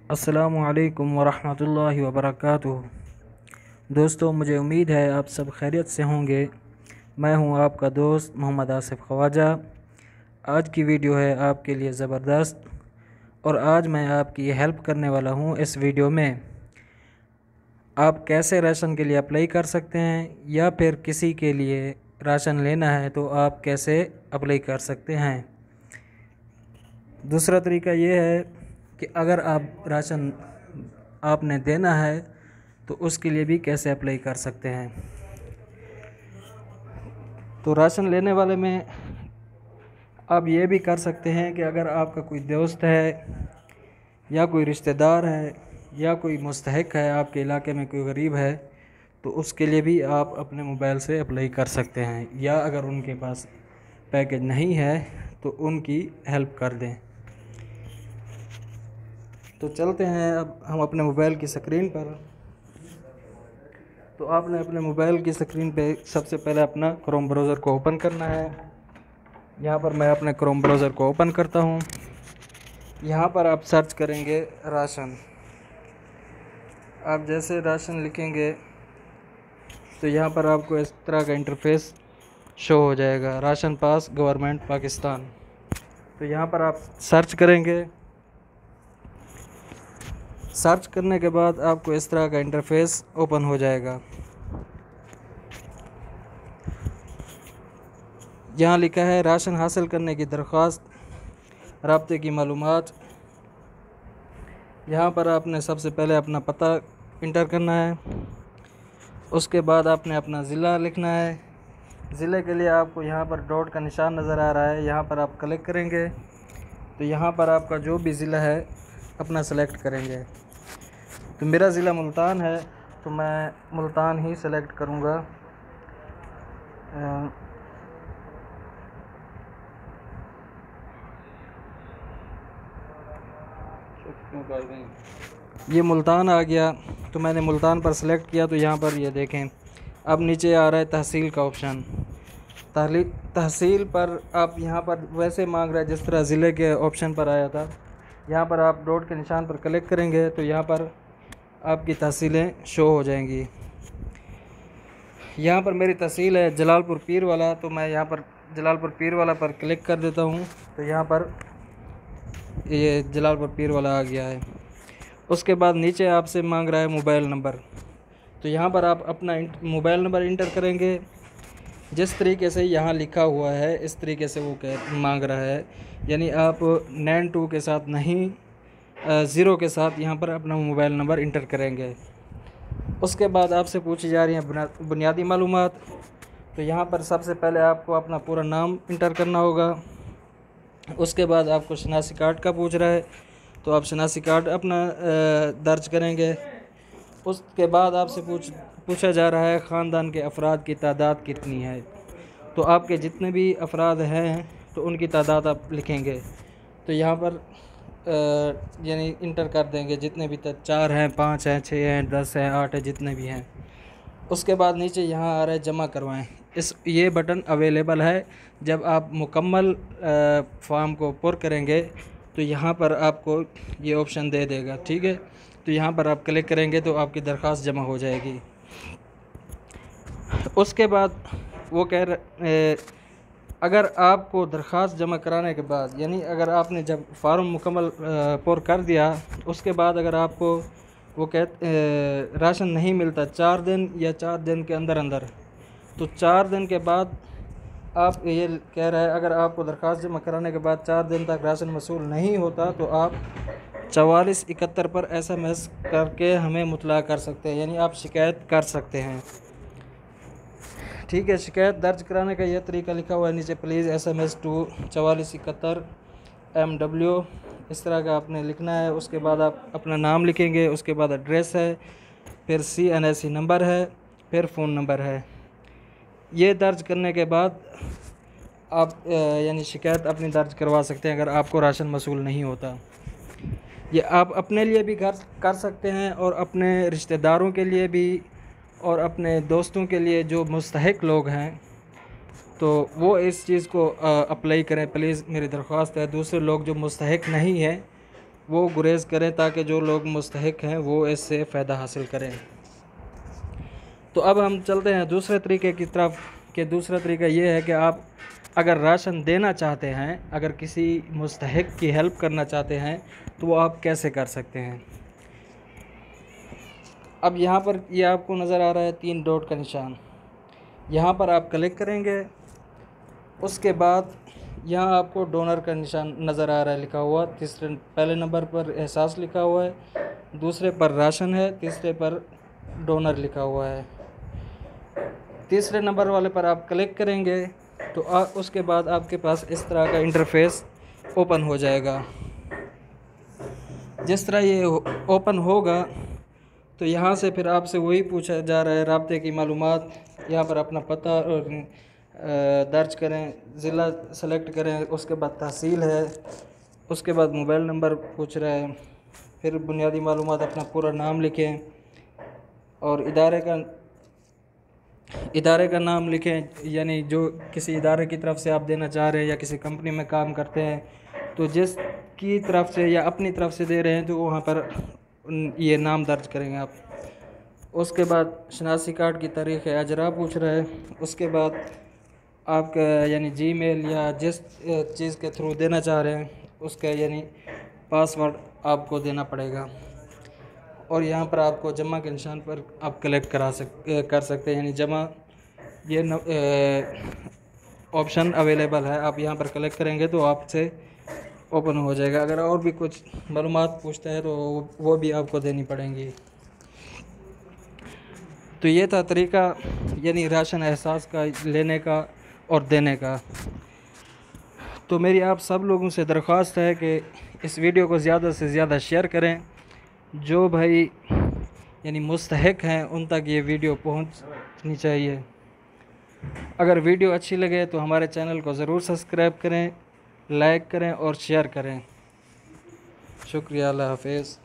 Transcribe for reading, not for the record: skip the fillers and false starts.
अस्सलामुअलैकुम वरहमतुल्लाहि वबरकातुहू। दोस्तों, मुझे उम्मीद है आप सब खैरियत से होंगे। मैं हूं आपका दोस्त मोहम्मद आसिफ ख्वाजा। आज की वीडियो है आपके लिए ज़बरदस्त और आज मैं आपकी हेल्प करने वाला हूं। इस वीडियो में आप कैसे राशन के लिए अप्लाई कर सकते हैं या फिर किसी के लिए राशन लेना है तो आप कैसे अप्लाई कर सकते हैं। दूसरा तरीका ये है कि अगर आप राशन आपने देना है तो उसके लिए भी कैसे अप्लाई कर सकते हैं। तो राशन लेने वाले में आप ये भी कर सकते हैं कि अगर आपका कोई दोस्त है या कोई रिश्तेदार है या कोई मुस्तहिक है, आपके इलाके में कोई गरीब है, तो उसके लिए भी आप अपने मोबाइल से अप्लाई कर सकते हैं। या अगर उनके पास पैकेज नहीं है तो उनकी हेल्प कर दें। तो चलते हैं अब हम अपने मोबाइल की स्क्रीन पर। तो आपने अपने मोबाइल की स्क्रीन पे सबसे पहले अपना क्रोम ब्राउज़र को ओपन करना है। यहाँ पर मैं अपने क्रोम ब्राउज़र को ओपन करता हूँ। यहाँ पर आप सर्च करेंगे राशन। आप जैसे राशन लिखेंगे तो यहाँ पर आपको इस तरह का इंटरफेस शो हो जाएगा, राशन पास गवर्नमेंट पाकिस्तान। तो यहाँ पर आप सर्च करेंगे। सर्च करने के बाद आपको इस तरह का इंटरफेस ओपन हो जाएगा। यहाँ लिखा है राशन हासिल करने की दरख्वास्त, राब्ते की मालूमात। यहाँ पर आपने सबसे पहले अपना पता इंटर करना है। उसके बाद आपने अपना ज़िला लिखना है। ज़िले के लिए आपको यहाँ पर डॉट का निशान नज़र आ रहा है, यहाँ पर आप क्लिक करेंगे तो यहाँ पर आपका जो भी ज़िला है अपना सेलेक्ट करेंगे। तो मेरा ज़िला मुल्तान है तो मैं मुल्तान ही सेलेक्ट करूँगा। ये मुल्तान आ गया तो मैंने मुल्तान पर सेलेक्ट किया। तो यहाँ पर ये देखें, अब नीचे आ रहा है तहसील का ऑप्शन। तहसील पर आप यहाँ पर वैसे मांग रहा है जिस तरह ज़िले के ऑप्शन पर आया था। यहाँ पर आप डॉट के निशान पर क्लिक करेंगे तो यहाँ पर आपकी तहसीलें शो हो जाएंगी। यहाँ पर मेरी तहसील है जलालपुर पीरवाला, तो मैं यहाँ पर जलालपुर पीरवाला पर क्लिक कर देता हूँ। तो यहाँ पर ये जलालपुर पीरवाला आ गया है। उसके बाद नीचे आपसे मांग रहा है मोबाइल नंबर। तो यहाँ पर आप अपना मोबाइल नंबर इंटर करेंगे। जिस तरीके से यहाँ लिखा हुआ है इस तरीके से वो मांग रहा है, यानी आप 92 के साथ नहीं 0 के साथ यहाँ पर अपना मोबाइल नंबर इंटर करेंगे। उसके बाद आपसे पूछी जा रही हैं बुनियादी मालूमात। तो यहाँ पर सबसे पहले आपको अपना पूरा नाम इंटर करना होगा। उसके बाद आपको शनासी कार्ड का पूछ रहा है तो आप शनासी कार्ड अपना दर्ज करेंगे। उसके बाद आपसे पूछा जा रहा है ख़ानदान के अफराद की तादाद कितनी है। तो आपके जितने भी अफराद हैं तो उनकी तादाद आप लिखेंगे। तो यहाँ पर यानी इंटर कर देंगे जितने भी 4 हैं, 5 हैं, 6 हैं, 10 हैं, 8 हैं, जितने भी हैं। उसके बाद नीचे यहाँ आ रहा है जमा करवाएं। ये बटन अवेलेबल है। जब आप मुकम्मल फॉर्म को पुर करेंगे तो यहाँ पर आपको ये ऑप्शन दे देगा, ठीक है। तो यहाँ पर आप क्लिक करेंगे तो आपकी दरख्वास्त जमा हो जाएगी। उसके बाद वो अगर आपको दरख्वास्त जमा कराने के बाद, यानी अगर आपने जब फार्म मुकम्मल पुर कर दिया, उसके बाद अगर आपको वो राशन नहीं मिलता 4 दिन या 4 दिन के अंदर अंदर, तो 4 दिन के बाद आप ये कह रहा है अगर आपको दरख्वास्त जमा कराने के बाद 4 दिन तक राशन वसूल नहीं होता तो आप 4471 पर SMS करके हमें मुतला कर सकते हैं, यानी आप शिकायत कर सकते हैं, ठीक है। शिकायत दर्ज कराने का यह तरीका लिखा हुआ है नीचे, प्लीज़ SMS टू 4471 MW, इस तरह का आपने लिखना है। उसके बाद आप अपना नाम लिखेंगे, उसके बाद एड्रेस है, फिर CNSE नंबर है, फिर फ़ोन नंबर है। ये दर्ज करने के बाद आप यानी शिकायत अपनी दर्ज करवा सकते हैं अगर आपको राशन वसूल नहीं होता। ये आप अपने लिए भी कर सकते हैं और अपने रिश्तेदारों के लिए भी और अपने दोस्तों के लिए जो मुस्तहिक लोग हैं तो वो इस चीज़ को अप्लाई करें प्लीज़, मेरी दरख्वास्त है। दूसरे लोग जो मुस्तहिक नहीं हैं वो गुरेज करें ताकि जो लोग मुस्तहिक हैं वो इससे फ़ायदा हासिल करें। तो अब हम चलते हैं दूसरे तरीके की तरफ कि दूसरा तरीका ये है कि आप अगर राशन देना चाहते हैं, अगर किसी मुस्तहिक की हेल्प करना चाहते हैं तो वो आप कैसे कर सकते हैं। अब यहाँ पर ये आपको नज़र आ रहा है 3 डॉट का निशान, यहाँ पर आप क्लिक करेंगे। उसके बाद यहाँ आपको डोनर का निशान नज़र आ रहा है लिखा हुआ, पहले नंबर पर एहसास लिखा हुआ है, दूसरे पर राशन है, तीसरे पर डोनर लिखा हुआ है। तीसरे नंबर वाले पर आप क्लिक करेंगे तो उसके बाद आपके पास इस तरह का इंटरफेस ओपन हो जाएगा। जिस तरह ये ओपन होगा तो यहाँ से फिर आपसे वही पूछा जा रहा है राब्ते की मालूमात। यहाँ पर अपना पता और दर्ज करें, ज़िला सेलेक्ट करें, उसके बाद तहसील है, उसके बाद मोबाइल नंबर पूछ रहा है, फिर बुनियादी मालूमात अपना पूरा नाम लिखें और इदारे का नाम लिखें, यानी जो किसी इदारे की तरफ से आप देना चाह रहे हैं या किसी कंपनी में काम करते हैं तो जिसकी तरफ से या अपनी तरफ से दे रहे हैं तो वहाँ पर ये नाम दर्ज करेंगे आप। उसके बाद शनासी कार्ड की तारीख़ अजरा पूछ रहा है। उसके बाद आपका यानी जीमेल या जिस चीज़ के थ्रू देना चाह रहे हैं उसका यानी पासवर्ड आपको देना पड़ेगा। और यहाँ पर आपको जमा के निशान पर आप कलेक्ट कर सकते हैं, यानी जमा ये ऑप्शन अवेलेबल है। आप यहाँ पर कलेक्ट करेंगे तो आपसे ओपन हो जाएगा। अगर और भी कुछ मालूमात पूछते हैं तो वो भी आपको देनी पड़ेंगी। तो ये था तरीका यानी राशन एहसास का लेने का और देने का। तो मेरी आप सब लोगों से दरख्वास्त है कि इस वीडियो को ज़्यादा से ज़्यादा शेयर करें। जो भाई यानी मुस्तहिक हैं उन तक ये वीडियो पहुंचनी चाहिए। अगर वीडियो अच्छी लगे तो हमारे चैनल को ज़रूर सब्सक्राइब करें, लाइक करें और शेयर करें। शुक्रिया, अल्लाह हाफ़िज़।